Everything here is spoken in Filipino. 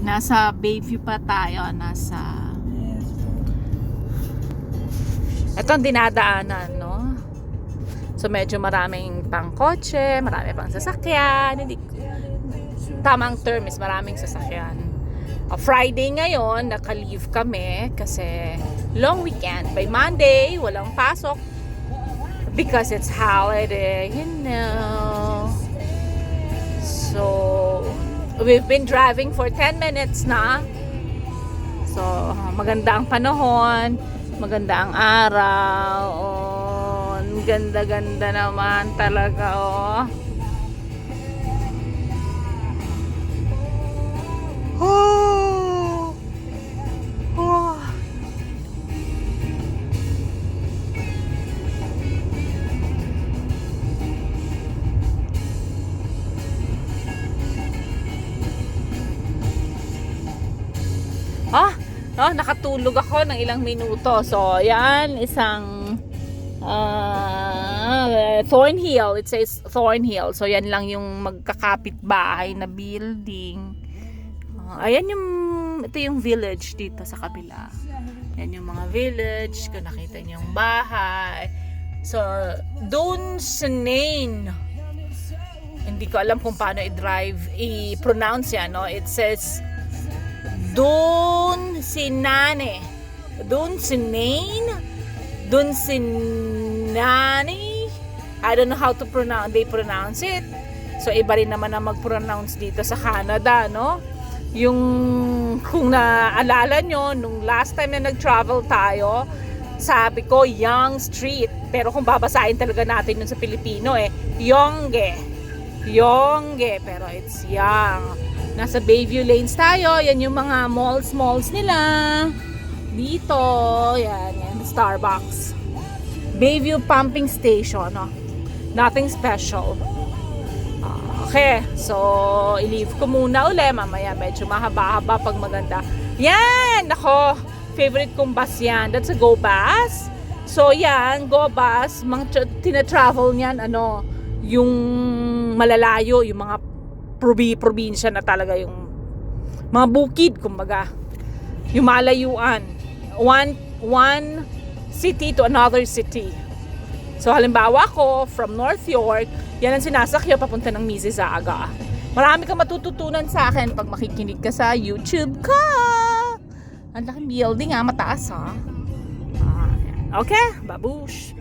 Nasa Bayview pa tayo. Ito ang dinadaanan, no? So medyo maraming pang kotse, marami pang sasakyan. Hindi, tamang term is maraming sasakyan. Friday ngayon, naka-leave kami kasi long weekend. By Monday, walang pasok because it's holiday, you know. So, we've been driving for 10 minutes na. So, maganda ang panahon, maganda ang araw. Oh, ganda-ganda naman talaga, oh. Oh. Oh. Nakatulog ako ng ilang minuto. So, yan, isang Thornhill. It says Thornhill. So, yan lang yung magkakapit bahay na building. Ayan ito yung village dito sa kabila. Yan yung mga village. Kung nakita niyo yung bahay. So, Dunsinane. Hindi ko alam kung paano i-pronounce yan, no? It says Dunsinane. Dunsinane? Dunsinane? I don't know how to pronounce it. So, iba rin naman ang mag-pronounce dito sa Canada, no? Yung kung naalala nyo, nung last time na nag-travel tayo, sabi ko Yonge Street, pero kung babasahin talaga natin yun sa Pilipino, Yonge, pero it's Yonge. Nasa Bayview Lanes tayo. Yan yung mga malls nila dito. Yan Starbucks, Bayview Pumping Station, no? Nothing special. Okay, so i-leave ko muna uli. Mamaya medyo mahaba-haba pag maganda. Yan! Nako, favorite kong bus yan. That's a Go Bus. So yan, Go Bus, tina-travel niyan, yung malalayo, yung mga probinsya na talaga, yung mga bukid, kumbaga. Yung malayuan. One city to another city. So halimbawa ko, from North York, yan ang sinasakyo papunta ng Mississauga. Marami kang matututunan sa akin pag makikinig ka sa YouTube ko. Ang laking building, mataas, ha. Okay, babush.